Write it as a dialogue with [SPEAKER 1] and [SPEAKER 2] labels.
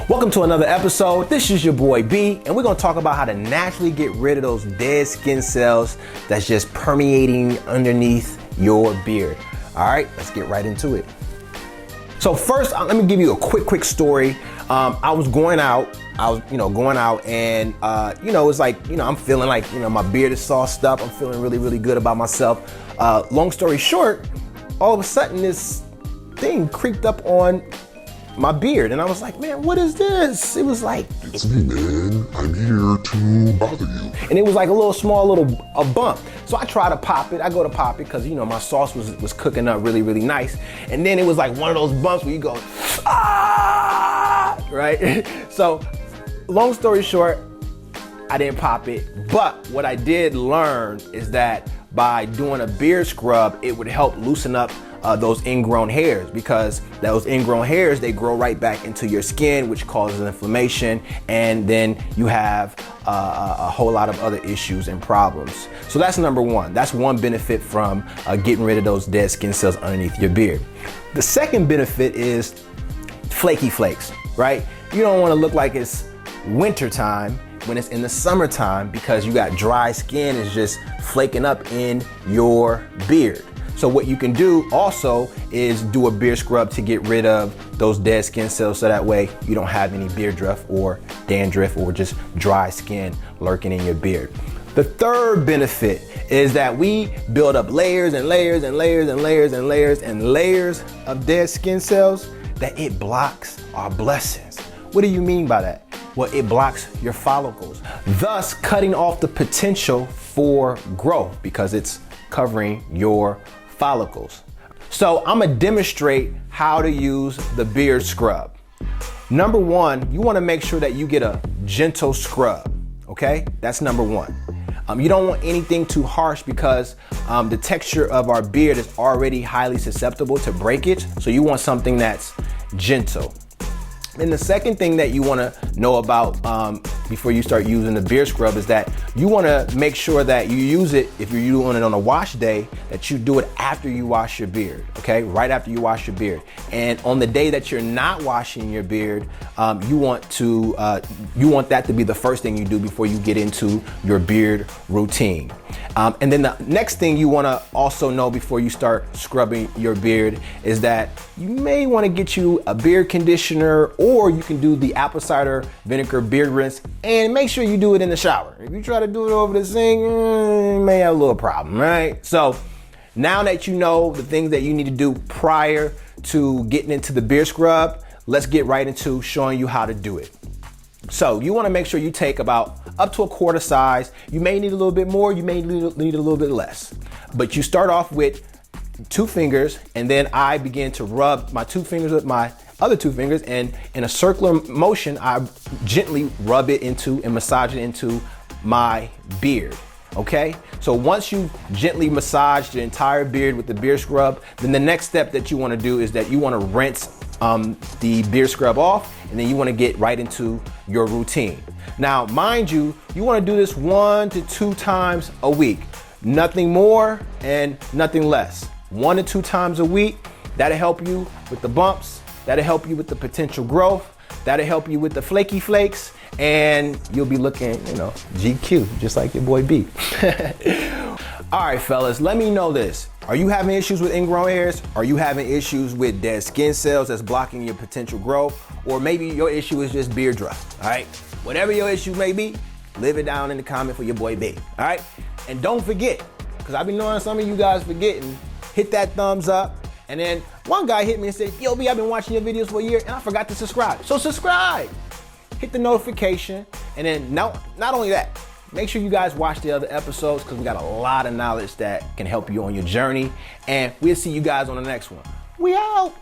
[SPEAKER 1] Welcome to another episode. This is your boy B, and we're gonna talk about how to naturally get rid of those dead skin cells that's just permeating underneath your beard. All right, let's get right into it. So first, let me give you a quick story. I was going out, and it's like, I'm feeling like, my beard is sauced up. I'm feeling really good about myself. Long story short, all of a sudden this thing creeped up on my beard, and I was like, man, what is this? It was like,
[SPEAKER 2] it's me, man. I'm here to bother you.
[SPEAKER 1] And it was like a small bump. So I try to pop it. I go to pop it because my sauce was cooking up really nice. And then it was like one of those bumps where you go, ah, right? So long story short, I didn't pop it. But what I did learn is that by doing a beard scrub, it would help loosen up those ingrown hairs, because those ingrown hairs, they grow right back into your skin, which causes inflammation, and then you have a whole lot of other issues and problems. So that's number one. That's one benefit from getting rid of those dead skin cells underneath your beard. The second benefit is flaky flakes, right? You don't want to look like it's wintertime when it's in the summertime, because you got dry skin is just flaking up in your beard. So what you can do also is do a beard scrub to get rid of those dead skin cells, so that way you don't have any beard drift or dandruff or just dry skin lurking in your beard. The third benefit is that we build up layers and layers and layers and layers and layers and layers of dead skin cells, that it blocks our blessings. What do you mean by that? Well, it blocks your follicles, thus cutting off the potential for growth, because it's covering your follicles. So I'm gonna demonstrate how to use the beard scrub. Number one, you wanna make sure that you get a gentle scrub, okay? That's number one. You don't want anything too harsh, because the texture of our beard is already highly susceptible to breakage, so you want something that's gentle. And the second thing that you want to know about before you start using the beard scrub is that you want to make sure that you use it, if you're doing it on a wash day, that you do it after you wash your beard, okay? Right after you wash your beard. And on the day that you're not washing your beard, you want that to be the first thing you do before you get into your beard routine. And then the next thing you want to also know before you start scrubbing your beard is that you may want to get you a beard conditioner, or you can do the apple cider vinegar beard rinse, and make sure you do it in the shower. If you try to do it over the sink, you may have a little problem, right? So now that you know the things that you need to do prior to getting into the beard scrub, let's get right into showing you how to do it. So you want to make sure you take about up to a quarter size. You may need a little bit more, you may need a little bit less. But you start off with 2 fingers, and then I begin to rub my 2 fingers with my other 2 fingers, and in a circular motion, I gently rub it into and massage it into my beard. Okay, so once you gently massage the entire beard with the beard scrub, then the next step that you want to do is that you want to rinse the beard scrub off, and then you want to get right into your routine. Now, mind you, you want to do this 1 to 2 times a week, nothing more and nothing less. 1 to 2 times a week. That'll help you with the bumps, that'll help you with the potential growth, that'll help you with the flaky flakes, and you'll be looking, GQ, just like your boy B. All right, fellas, let me know this. Are you having issues with ingrown hairs? Are you having issues with dead skin cells that's blocking your potential growth? Or maybe your issue is just beard drift, all right? Whatever your issue may be, leave it down in the comment for your boy B, all right? And don't forget, because I've been knowing some of you guys forgetting, hit that thumbs up. And then one guy hit me and said, yo, B, I've been watching your videos for a year and I forgot to subscribe. So subscribe, hit the notification. And then not only that, make sure you guys watch the other episodes, because we got a lot of knowledge that can help you on your journey. And we'll see you guys on the next one. We out.